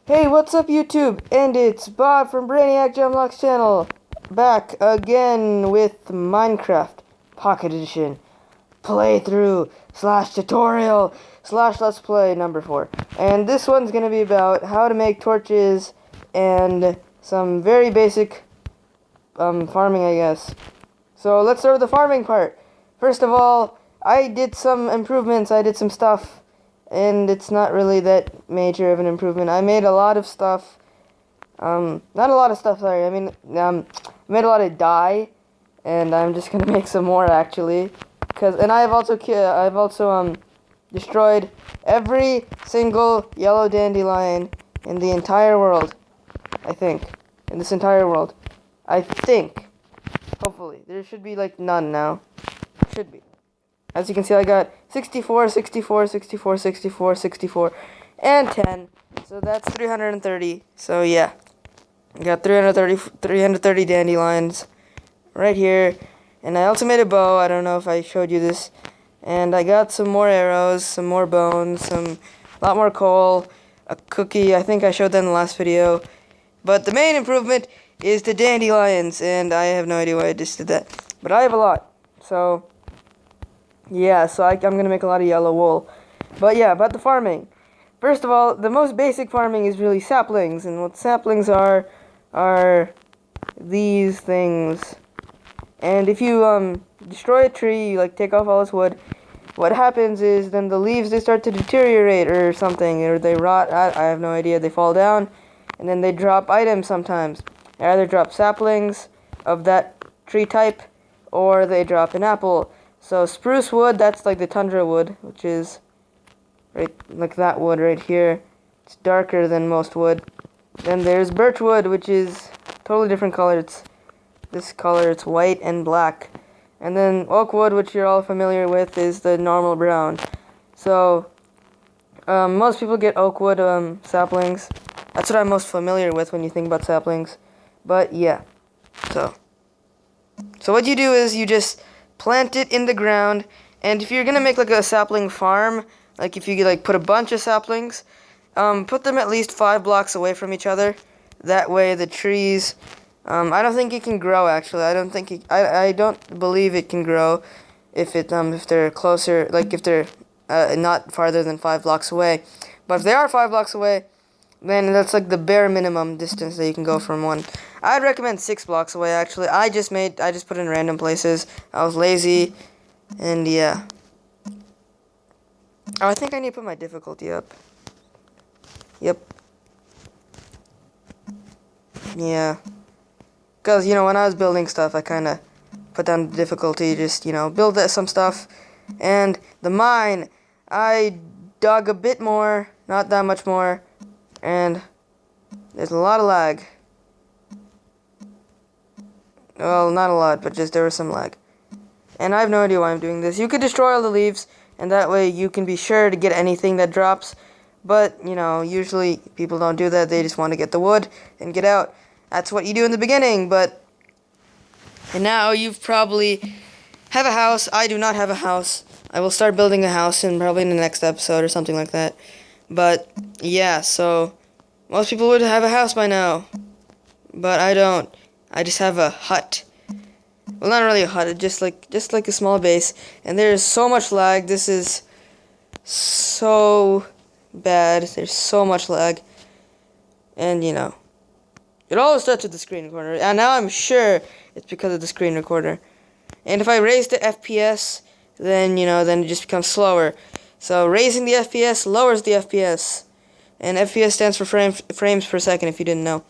Hey, what's up YouTube? And it's Bob from Brainiac Gemlock's channel. Back again with Minecraft Pocket Edition playthrough slash tutorial slash let's play number 4. And this one's gonna be about how to make torches and some very basic farming, I guess. So let's start with the farming part. First of all, I did some improvements, I did some stuff, and it's not really that major of an improvement. I made a lot of stuff, not a lot of stuff, sorry, I made a lot of dye, and I'm just gonna make some more actually, and I've also destroyed every single yellow dandelion in the entire world, I think, in this entire world, I think. Hopefully. There should be, like, none now. Should be. As you can see, I got 64, 64, 64, 64, 64, and 10. So that's 330. So, yeah. I got 330 dandelions right here. And I also made a bow. I don't know if I showed you this. And I got some more arrows, some more bones, a lot more coal, a cookie. I think I showed that in the last video. But the main improvement is the dandelions, and I have no idea why I just did that. But I have a lot, so yeah, so I'm going to make a lot of yellow wool. But yeah, about the farming. First of all, the most basic farming is really saplings, and what saplings are these things. And if you destroy a tree, you like take off all its wood, what happens is then the leaves, they start to deteriorate or something, or they rot. I have no idea. They fall down, and then they drop items sometimes. They either drop saplings of that tree type, or they drop an apple. So spruce wood, that's like the tundra wood, which is right like that wood right here. It's darker than most wood. Then there's birch wood, which is totally different color. It's this color, it's white and black. And then oak wood, which you're all familiar with, is the normal brown. So most people get oak wood saplings. That's what I'm most familiar with when you think about saplings. But yeah, so what you do is you just plant it in the ground, and if you're gonna make like a sapling farm, like if you like put a bunch of saplings, put them at least 5 blocks away from each other. That way the trees, I don't think it can grow actually. I don't believe it can grow if they're closer, like if they're not farther than 5 blocks away. But if they are 5 blocks away, then that's like the bare minimum distance that you can go from one. I'd recommend 6 blocks away actually. I just put it in random places. I was lazy, and yeah. Oh, I think I need to put my difficulty up. Yep. Yeah. Because, when I was building stuff, I kind of put down the difficulty, just, build some stuff. And the mine, I dug a bit more, not that much more. And there's a lot of lag. Well, not a lot, but just there was some lag. And I have no idea why I'm doing this. You could destroy all the leaves, and that way you can be sure to get anything that drops. But, usually people don't do that. They just want to get the wood and get out. That's what you do in the beginning, and now you've probably have a house. I do not have a house. I will start building a house probably in the next episode or something like that. But, yeah, so most people would have a house by now. But I don't. I just have a hut. Well, not really a hut, just like a small base. And there's so much lag. This is so bad. There's so much lag. And, it always starts with the screen recorder. And now I'm sure it's because of the screen recorder. And if I raise the FPS, then, then it just becomes slower. So raising the FPS lowers the FPS. And FPS stands for frames per second, if you didn't know.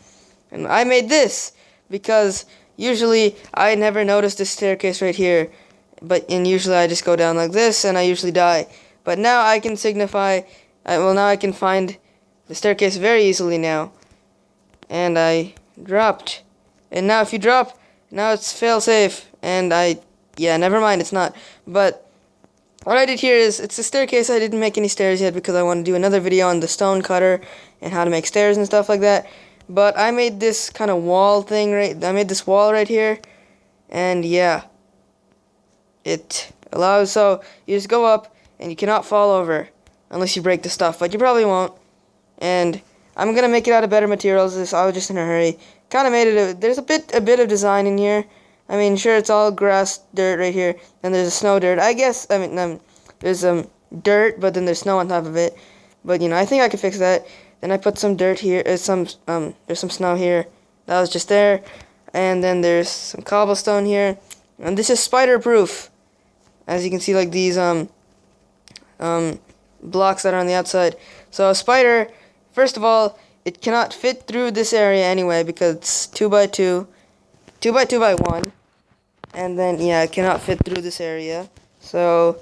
And I made this because usually I never notice this staircase right here. And usually I just go down like this and I usually die. But now I can now I can find the staircase very easily now. And I dropped. And now if you drop, now it's fail-safe. And never mind, it's not. But what I did here is, it's a staircase. I didn't make any stairs yet because I want to do another video on the stone cutter and how to make stairs and stuff like that. But I made this kind of wall thing I made this wall right here. And yeah. It allows, so you just go up and you cannot fall over unless you break the stuff, but you probably won't. And I'm gonna make it out of better materials. I was just in a hurry. Kind of made it. There's a bit of design in here. I mean, sure, it's all grass, dirt right here, and there's a snow dirt. I guess. I mean, there's dirt, but then there's snow on top of it. But you know, I think I could fix that. Then I put some dirt here. There's some snow here. That was just there, and then there's some cobblestone here, and this is spider proof. As you can see, like these blocks that are on the outside. So a spider, first of all, it cannot fit through this area anyway because it's 2 by 2, 2 by 2 by 1, and then yeah, it cannot fit through this area. So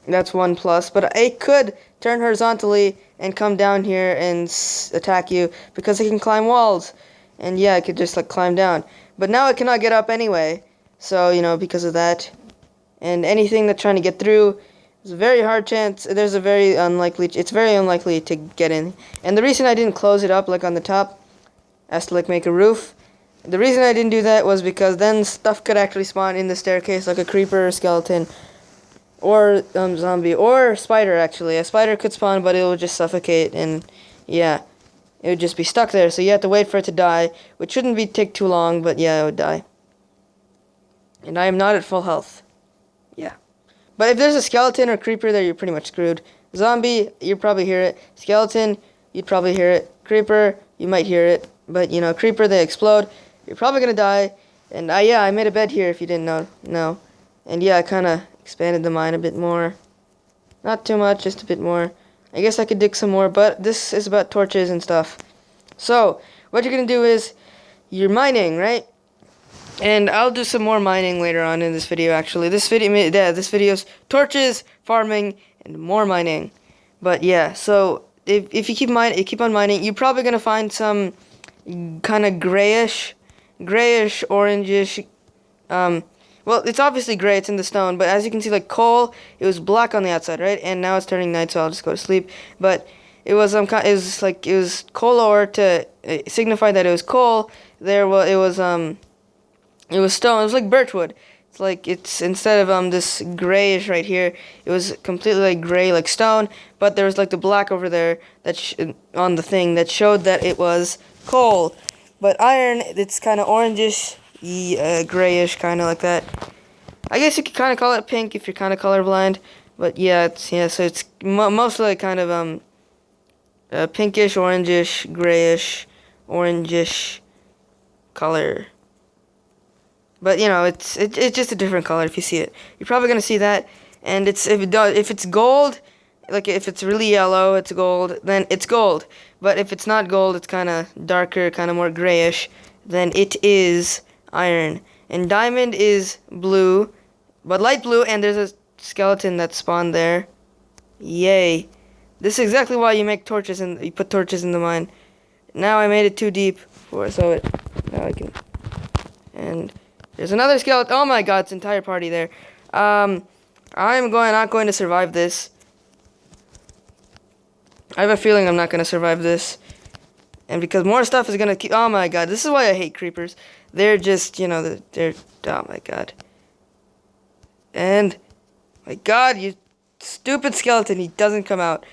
that's one plus. But it could turn horizontally and come down here and attack you because it can climb walls, and yeah, it could just like climb down. But now it cannot get up anyway. So you know, because of that, and anything that's trying to get through. It's a very hard chance. There's a very unlikely. It's very unlikely to get in. And the reason I didn't close it up like on the top, as to like make a roof, the reason I didn't do that was because then stuff could actually spawn in the staircase, like a creeper, or skeleton, or zombie, or spider. Actually, a spider could spawn, but it would just suffocate, and yeah, it would just be stuck there. So you have to wait for it to die, which shouldn't take too long, but yeah, it would die. And I am not at full health. Yeah. But if there's a skeleton or creeper there, you're pretty much screwed. Zombie, you'd probably hear it. Skeleton, you'd probably hear it. Creeper, you might hear it. But, you know, creeper, they explode. You're probably going to die. And, yeah, I made a bed here if you didn't know. No. And, yeah, I kind of expanded the mine a bit more. Not too much, just a bit more. I guess I could dig some more, but this is about torches and stuff. So, what you're going to do is, you're mining, right? And I'll do some more mining later on in this video, actually. This video's torches, farming, and more mining. But yeah, so if you keep on mining, you're probably gonna find some kind of grayish, orangish. Well, it's obviously gray. It's in the stone, but as you can see, like coal, it was black on the outside, right? And now it's turning night, so I'll just go to sleep. But it was it was coal ore to signify that it was coal. It was stone. It was like birchwood. It's like instead of this grayish right here, it was completely like gray, like stone. But there was like the black over there on the thing that showed that it was coal. But iron, it's kind of orangish, grayish, kind of like that. I guess you could kind of call it pink if you're kind of colorblind. But yeah, so it's mostly like kind of pinkish, orangish, grayish, orangish color. But you know, it's just a different color if you see it. You're probably gonna see that, and if it's gold, like if it's really yellow, it's gold. Then it's gold. But if it's not gold, it's kind of darker, kind of more grayish. Then it is iron. And diamond is blue, but light blue. And there's a skeleton that spawned there. Yay! This is exactly why you make torches and you put torches in the mine. Now I made it too deep now I can. And there's another skeleton. Oh my god, it's entire party there. I'm not going to survive this. I have a feeling I'm not going to survive this. And because more stuff is going to keep... Oh my god, this is why I hate creepers. They're just, you know, they're... Oh my god. And... My god, you stupid skeleton. He doesn't come out.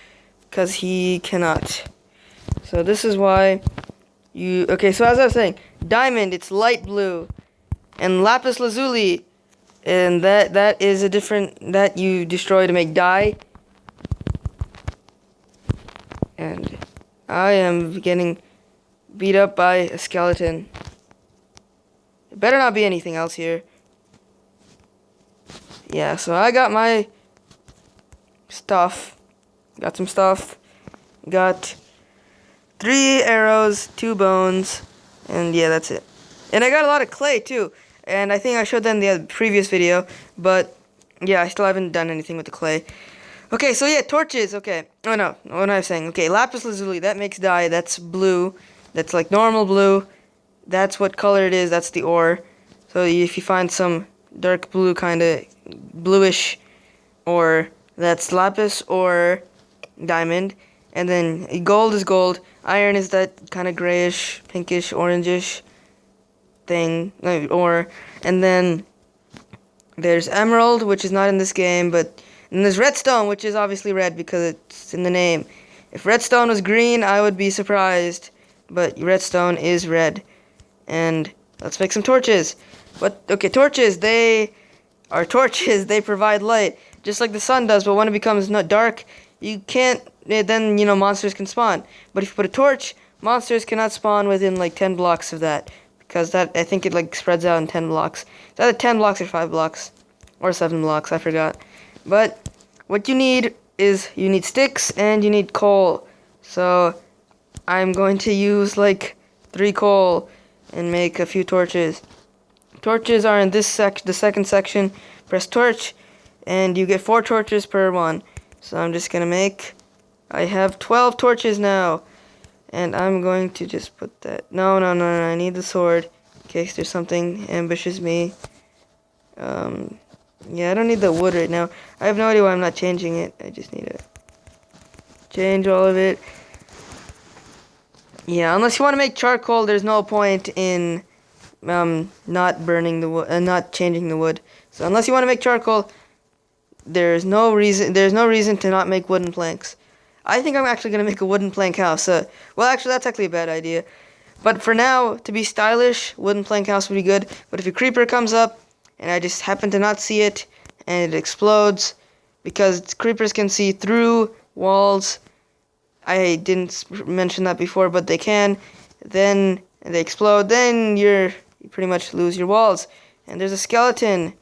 Because he cannot. So this is why you... Okay, so as I was saying, diamond, it's light blue. And lapis lazuli, and that is a different, that you destroy to make dye. And I am getting beat up by a skeleton. It better not be anything else here. Yeah, so I got my stuff. Got some stuff. Got 3 arrows, 2 bones, and yeah, that's it. And I got a lot of clay too. And I think I showed that in the previous video, but yeah, I still haven't done anything with the clay. Okay, so yeah, torches, okay. Oh no, what am I saying? Okay, lapis lazuli, that makes dye, that's blue. That's like normal blue. That's what color it is, that's the ore. So if you find some dark blue, kind of bluish ore, that's lapis or diamond. And then gold is gold. Iron is that kind of grayish, pinkish, orangish thing, and then there's emerald, which is not in this game, but and there's redstone, which is obviously red because it's in the name, If redstone was green, I would be surprised, but redstone is red. And let's make some torches. But okay, torches, they are torches. They provide light, just like the sun does. But when it becomes not dark, you can't. Then monsters can spawn. But if you put a torch, monsters cannot spawn within like 10 blocks of that, because that I think it like spreads out in 10 blocks. It's either 10 blocks or 5 blocks, or 7 blocks. I forgot. But what you need is you need sticks and you need coal. So I'm going to use like 3 coal and make a few torches. Torches are in this the second section. Press torch, and you get 4 torches per one. So I'm just gonna make. I have 12 torches now, and I'm going to just put that. No. I need the sword in case there's something ambushes me. Yeah, I don't need the wood right now. I have no idea why I'm not changing it. I just need to change all of it. Yeah, unless you want to make charcoal, there's no point in not burning the wood and not changing the wood. So unless you want to make charcoal, there's no reason to not make wooden planks. I think I'm actually gonna make a wooden plank house. Well, actually, that's actually a bad idea. But for now, to be stylish, wooden plank house would be good. But if a creeper comes up and I just happen to not see it and it explodes, because creepers can see through walls. I didn't mention that before, but they can. Then they explode. Then you pretty much lose your walls. And there's a skeleton,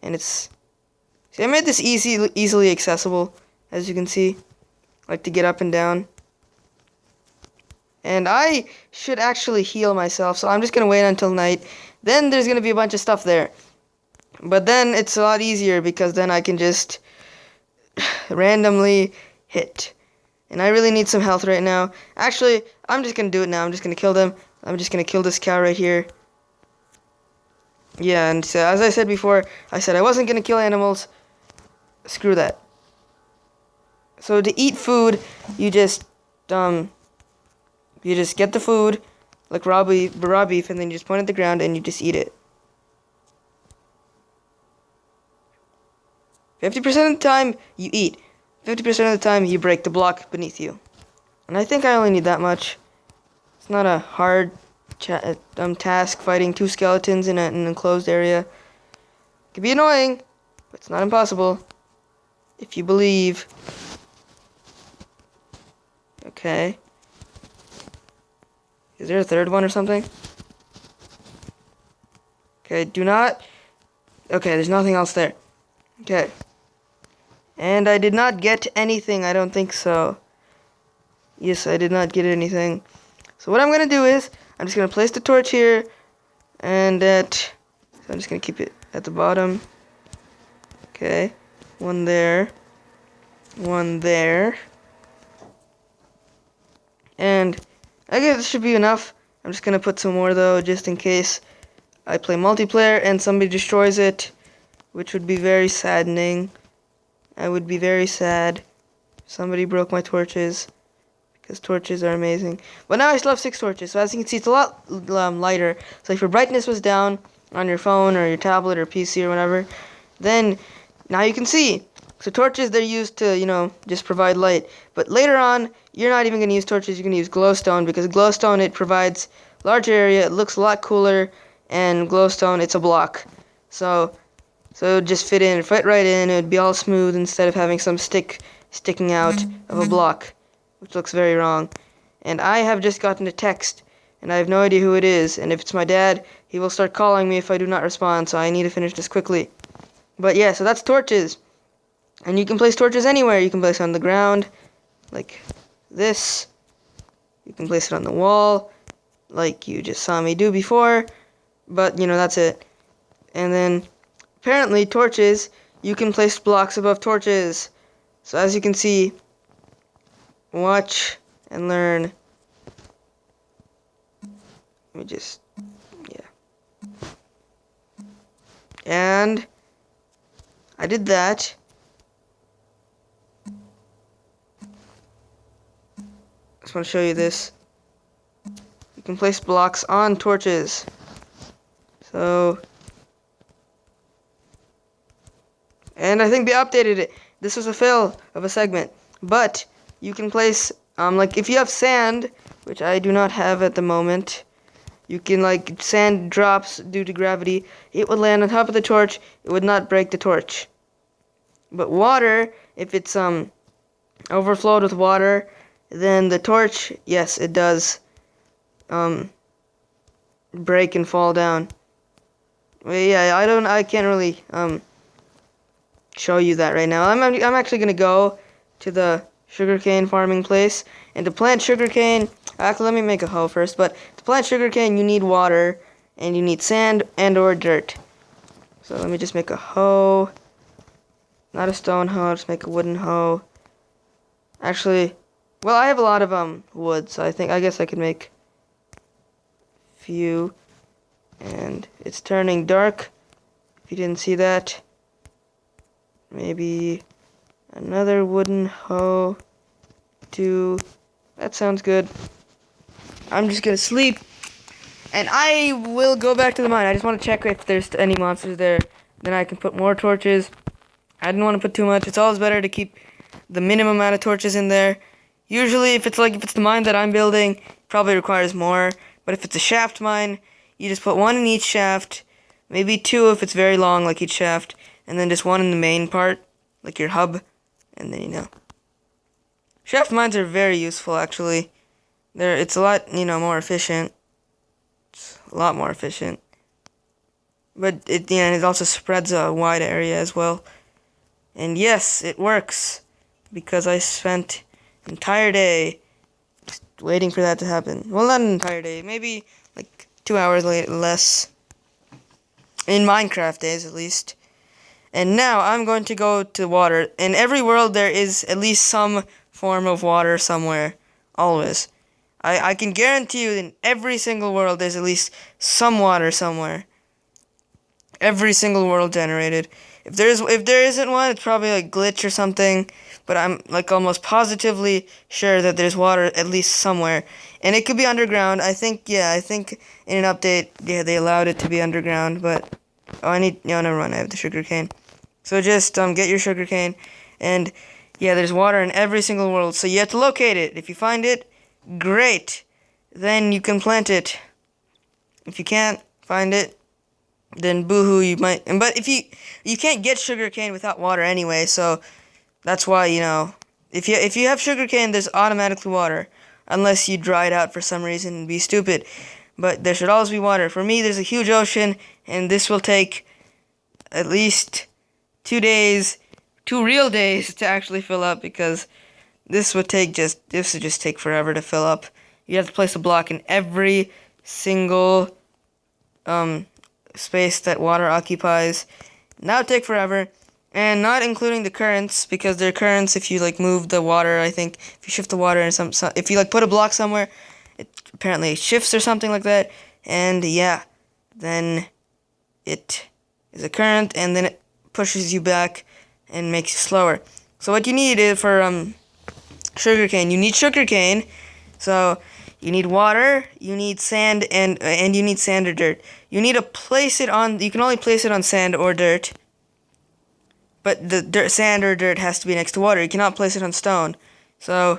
and it's. See, I made this easily accessible, as you can see, like to get up and down. And I should actually heal myself, so I'm just gonna wait until night. Then there's gonna be a bunch of stuff there, but then it's a lot easier because then I can just randomly hit. And I really need some health right now. Actually, I'm just gonna do it now. I'm just gonna kill them. I'm just gonna kill this cow right here. Yeah, and so, as I said before, I said I wasn't gonna kill animals. Screw that. So to eat food, you just get the food, like raw beef, and then you just point at the ground and you just eat it. 50% of the time, you eat. 50% of the time, you break the block beneath you. And I think I only need that much. It's not a hard task fighting 2 skeletons in an enclosed area. It can be annoying, but it's not impossible. If you believe. Okay. Is there a third one or something? Okay, do not. Okay, there's nothing else there. Okay. And I did not get anything, I don't think so. Yes, I did not get anything. So what I'm going to do is, I'm just going to place the torch here, and so I'm just going to keep it at the bottom. Okay, one there, one there. And I guess this should be enough. I'm just going to put some more though, just in case I play multiplayer and somebody destroys it, which would be very saddening. I would be very sad if somebody broke my torches, because torches are amazing. But now I still have 6 torches, so as you can see, it's a lot lighter. So if your brightness was down on your phone or your tablet or PC or whatever, then now you can see. So torches, they're used to, just provide light. But later on, you're not even going to use torches, you're going to use glowstone, because glowstone, it provides larger area, it looks a lot cooler, and glowstone, it's a block. So it would just fit right in, it would be all smooth instead of having some stick sticking out of a block, which looks very wrong. And I have just gotten a text, and I have no idea who it is, and if it's my dad, he will start calling me if I do not respond, so I need to finish this quickly. But yeah, so that's torches. And you can place torches anywhere. You can place it on the ground, like this. You can place it on the wall, like you just saw me do before. But, that's it. And then, apparently, torches, you can place blocks above torches. So as you can see, watch and learn. Let me just, yeah. And I did that. I just want to show you this. You can place blocks on torches. So, and I think they updated it. This was a fail of a segment, but you can place, like if you have sand, which I do not have at the moment, you can, like, sand drops due to gravity. It would land on top of the torch. It would not break the torch. But water, if it's, overflowed with water, then the torch, yes, it does, break and fall down. Well, yeah, I can't really, show you that right now. I'm actually gonna go to the sugarcane farming place, and to plant sugarcane, actually let me make a hoe first, but to plant sugarcane you need water, and you need sand and or dirt. So let me just make a hoe, not a stone hoe, just make a wooden hoe. Actually, well, I have a lot of wood, so I guess I could make a few. And it's turning dark, if you didn't see that. Maybe another wooden hoe. 2. That sounds good. I'm just gonna sleep, and I will go back to the mine. I just want to check if there's any monsters there. Then I can put more torches. I didn't want to put too much. It's always better to keep the minimum amount of torches in there. Usually, if it's the mine that I'm building, it probably requires more. But if it's a shaft mine, you just put 1 in each shaft, maybe 2 if it's very long, like each shaft, and then just 1 in the main part, like your hub, and then, you know. Shaft mines are very useful, actually. It's a lot, more efficient. It's a lot more efficient. But it also spreads a wide area as well. And yes, it works, because I spent an entire day just waiting for that to happen. Well, not an entire day, maybe like 2 hours less. In Minecraft days, at least. And now I'm going to go to water. In every world, there is at least some form of water somewhere. Always. I can guarantee you in every single world, there's at least some water somewhere. Every single world generated. If there isn't one, it's probably a glitch or something. But I'm like almost positively sure that there's water at least somewhere. And it could be underground. I think in an update, they allowed it to be underground. But, never mind, I have the sugarcane. So just, get your sugarcane. And, yeah, there's water in every single world. So you have to locate it. If you find it, great. Then you can plant it. If you can't find it, then boohoo, you might. But if you can't get sugarcane without water anyway, so that's why, if you have sugarcane, there's automatically water, unless you dry it out for some reason and be stupid. But there should always be water. For me, there's a huge ocean, and this will take at least 2 days, 2 real days to actually fill up, because this would just take forever to fill up. You have to place a block in every single space that water occupies. And that would take forever, and not including the currents, because there are currents if you move the water. I think if you shift the water and if you put a block somewhere, it apparently shifts or something like that. And yeah, then it is a current, and then it pushes you back and makes you slower. So what you need is for sugarcane. You need sugarcane, so you need water, you need sand, and you need sand or dirt. You need to place it on. You can only place it on sand or dirt, but the sand or dirt has to be next to water. You cannot place it on stone. So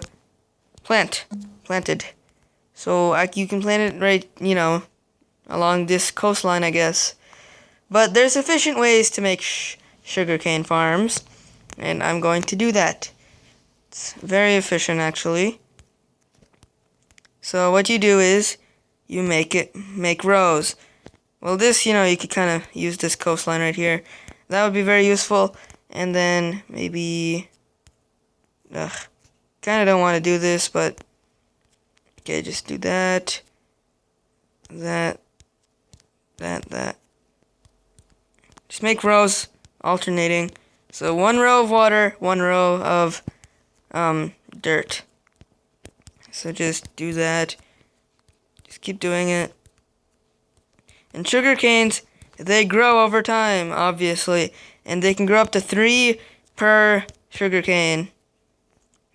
planted. So you can plant it right, along this coastline, I guess. But there's efficient ways to make sugarcane farms, and I'm going to do that. It's very efficient, actually. So what you do is you make rows. Well, this, you could kind of use this coastline right here. That would be very useful. And then maybe, kind of don't want to do this, but okay, just do that. That. Just make rows alternating. So 1 row of water, 1 row of dirt. So just do that. Just keep doing it. And sugar canes, they grow over time, obviously. And they can grow up to 3 per sugar cane.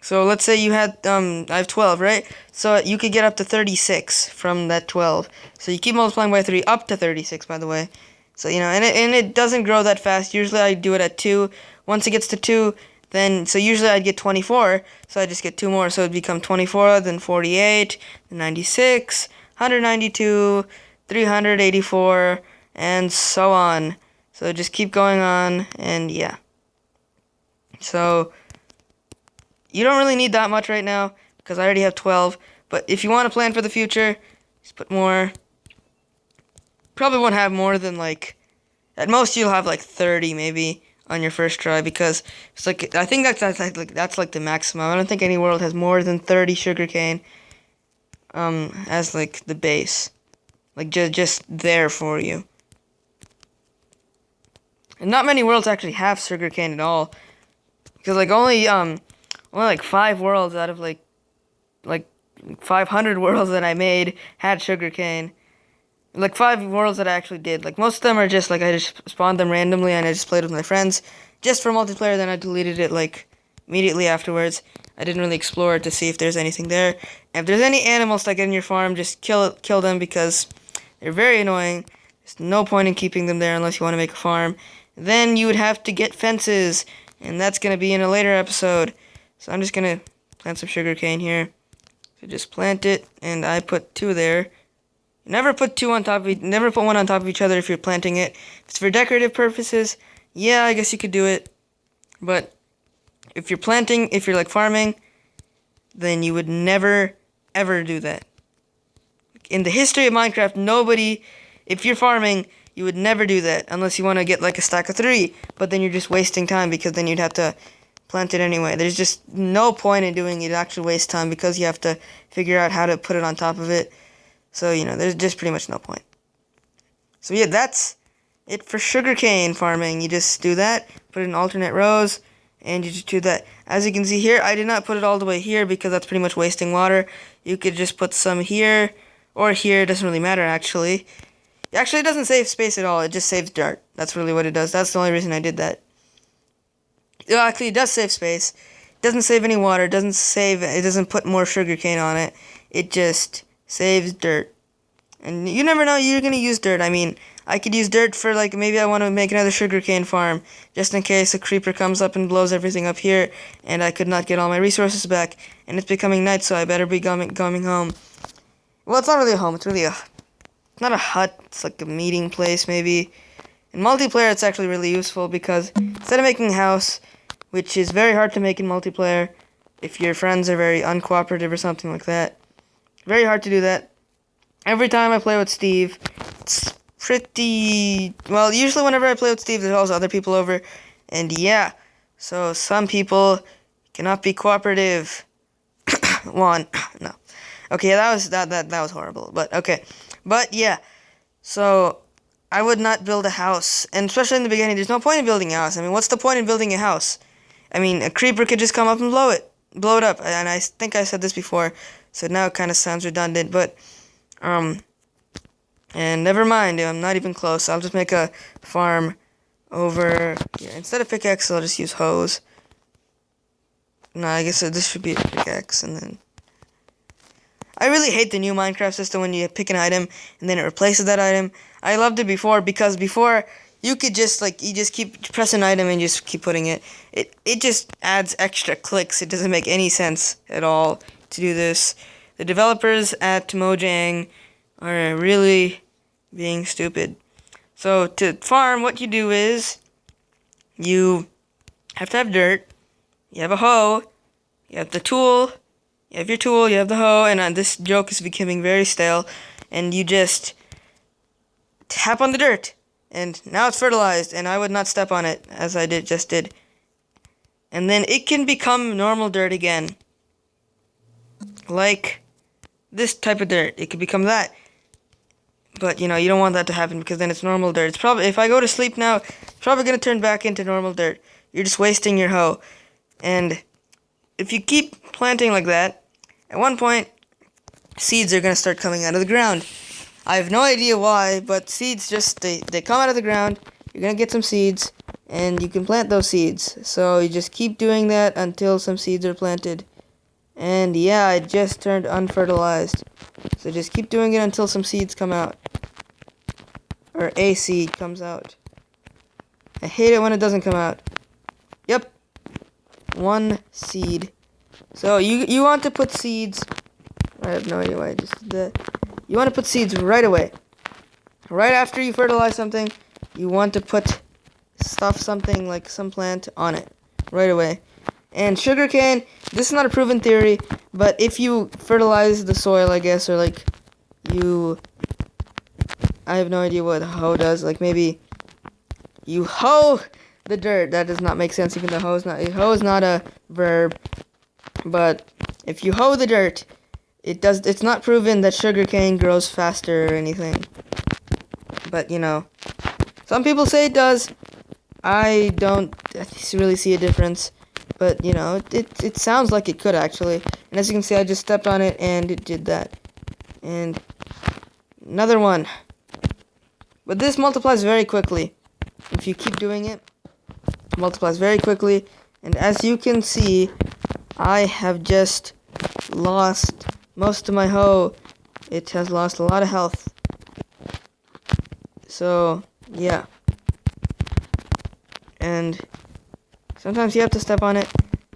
So let's say you had, I have 12, right? So you could get up to 36 from that 12. So you keep multiplying by 3, up to 36, by the way. So, and it doesn't grow that fast. Usually I do it at 2. Once it gets to 2, then, so usually I'd get 24, so I just get 2 more, so it'd become 24, then 48, then 96, 192, 384, and so on. So just keep going on, and yeah. So, you don't really need that much right now, because I already have 12, but if you want to plan for the future, just put more. Probably won't have more than, like, at most you'll have, like, 30, maybe, on your first try, because it's like, I think that's like the maximum. I don't think any world has more than 30 sugarcane as like the base, like just there for you. And not many worlds actually have sugarcane at all, because like only like 5 worlds out of like 500 worlds that I made had sugarcane. Like 5 worlds that I actually did. Like most of them are just like I just spawned them randomly and I just played with my friends just for multiplayer. Then I deleted it like immediately afterwards. I didn't really explore it to see if there's anything there. And if there's any animals that get in your farm, just kill them because they're very annoying. There's no point in keeping them there unless you want to make a farm. Then you would have to get fences, and that's gonna be in a later episode. So I'm just gonna plant some sugarcane here. So just plant it, and I put 2 there. Never put 2 on top of never put 1 on top of each other if you're planting it. If it's for decorative purposes, yeah, I guess you could do it. But if you're planting, if you're like farming, then you would never ever do that. In the history of Minecraft, nobody, if you're farming, you would never do that unless you want to get like a stack of 3, but then you're just wasting time because then you'd have to plant it anyway. There's just no point in doing it. It actually wastes time because you have to figure out how to put it on top of it. So, you know, there's just pretty much no point. So, yeah, that's it for sugarcane farming. You just do that, put it in alternate rows, and you just do that. As you can see here, I did not put it all the way here because that's pretty much wasting water. You could just put some here or here. It doesn't really matter, actually. Actually, it doesn't save space at all. It just saves dirt. That's really what it does. That's the only reason I did that. Well, actually, it does save space. It doesn't save any water. It doesn't put more sugarcane on it. It just saves dirt. And you never know, you're gonna use dirt. I mean, I could use dirt for, like, maybe I want to make another sugarcane farm, just in case a creeper comes up and blows everything up here, and I could not get all my resources back, and it's becoming night, so I better be coming home. Well, it's not really a home, it's really not a hut, it's like a meeting place, maybe. In multiplayer, it's actually really useful, because instead of making a house, which is very hard to make in multiplayer, if your friends are very uncooperative or something like that, very hard to do that. Every time I play with Steve, it's pretty... Well, usually whenever I play with Steve, there's always other people over. And yeah, so some people cannot be cooperative. One, no. Okay, that was horrible. But okay. But yeah, so I would not build a house. And especially in the beginning, there's no point in building a house. I mean, what's the point in building a house? I mean, a creeper could just come up and blow it up. And I think I said this before, so now it kind of sounds redundant, but... and never mind, I'm not even close. I'll just make a farm over here. Instead of pickaxe, I'll just use hose. No, I guess this should be a pickaxe, and then... I really hate the new Minecraft system when you pick an item, and then it replaces that item. I loved it before, because before, you could just, like, you just keep pressing an item and just keep putting it. It just adds extra clicks. It doesn't make any sense at all to do this. The developers at Mojang are really being stupid. So to farm, what you do is you have to have dirt, you have a hoe, you have the tool, you have your tool, you have the hoe, and this joke is becoming very stale, and you just tap on the dirt, and now it's fertilized, and I would not step on it, as I just did. And then it can become normal dirt again. Like this type of dirt. It could become that. But, you know, you don't want that to happen because then it's normal dirt. It's probably, if I go to sleep now, it's probably going to turn back into normal dirt. You're just wasting your hoe. And if you keep planting like that, at one point, seeds are going to start coming out of the ground. I have no idea why, but seeds just, they come out of the ground. You're going to get some seeds, and you can plant those seeds. So you just keep doing that until some seeds are planted. And yeah, it just turned unfertilized. So just keep doing it until some seeds come out. Or a seed comes out. I hate it when it doesn't come out. Yep. 1 seed. So you want to put seeds. I have no idea why I just did that. You want to put seeds right away. Right after you fertilize something, you want to put something like some plant on it right away. And sugarcane, this is not a proven theory, but if you fertilize the soil, I guess, or like I have no idea what hoe does. Like maybe you hoe the dirt. That does not make sense. Even though hoe is not a verb. But if you hoe the dirt, it's not proven that sugarcane grows faster or anything. But you know, some people say it does. I don't really see a difference. But you know, it sounds like it could actually. And as you can see, I just stepped on it and it did that. And another one. But this multiplies very quickly. If you keep doing it, it multiplies very quickly. And as you can see, I have just lost most of my hoe. It has lost a lot of health. So, yeah. And sometimes you have to step on it,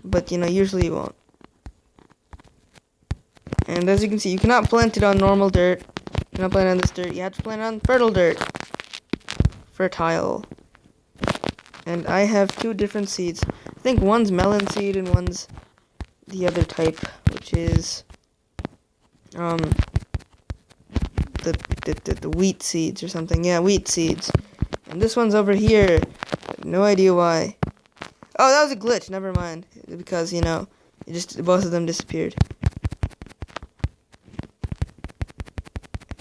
but you know, usually you won't. And as you can see, you cannot plant it on normal dirt. You cannot plant it on this dirt. You have to plant it on fertile dirt. Fertile. And I have 2 different seeds. I think one's melon seed and one's the other type, which is the wheat seeds or something. Yeah, wheat seeds. And this one's over here. I have no idea why. Oh, that was a glitch. Never mind. Because, you know, both of them disappeared.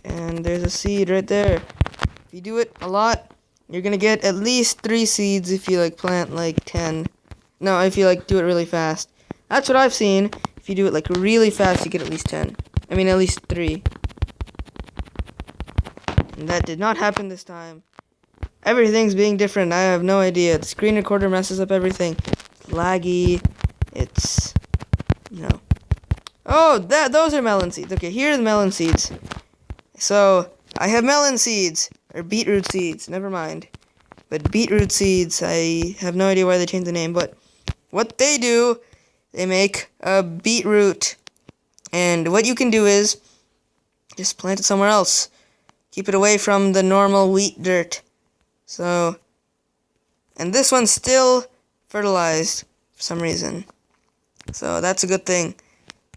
And there's a seed right there. If you do it a lot, you're gonna get at least 3 seeds if you like plant like 10. No, if you like do it really fast. That's what I've seen. If you do it like really fast, you get at least 10. I mean, at least 3. And that did not happen this time. Everything's being different. I have no idea. The screen recorder messes up everything. It's laggy. It's, you know. Oh, those are melon seeds. Okay, here are the melon seeds. So, I have melon seeds. Or beetroot seeds. Never mind. But beetroot seeds, I have no idea why they changed the name. But what they do, they make a beetroot. And what you can do is just plant it somewhere else. Keep it away from the normal wheat dirt. So, and this one's still fertilized for some reason. So that's a good thing.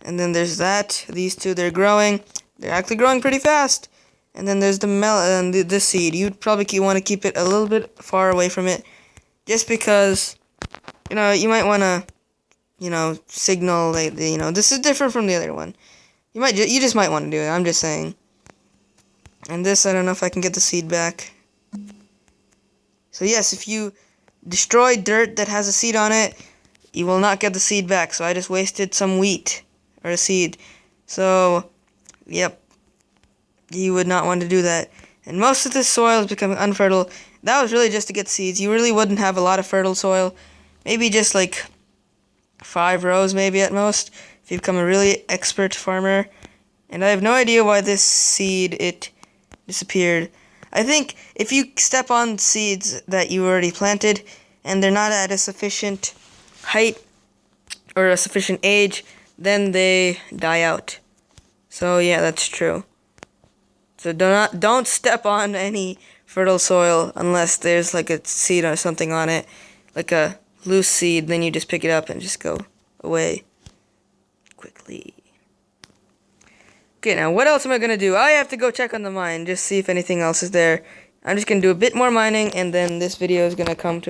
And then there's that. These 2, they're growing. They're actually growing pretty fast. And then there's the melon, this seed. You'd probably want to keep it a little bit far away from it, just because, you know, you might want to, you know, signal like, you know, this is different from the other one. You just might want to do it. I'm just saying. And this, I don't know if I can get the seed back. So yes, if you destroy dirt that has a seed on it, you will not get the seed back. So I just wasted some wheat or a seed. So, yep. You would not want to do that. And most of this soil is becoming unfertile. That was really just to get seeds. You really wouldn't have a lot of fertile soil. Maybe just like 5 rows maybe at most, if you become a really expert farmer. And I have no idea why this seed, it disappeared. I think if you step on seeds that you already planted and they're not at a sufficient height or a sufficient age, then they die out. So yeah, that's true. So don't step on any fertile soil unless there's like a seed or something on it, like a loose seed. Then you just pick it up and just go away quickly. Okay, now what else am I gonna do? I have to go check on the mine, just see if anything else is there. I'm just gonna do a bit more mining, and then this video is gonna come to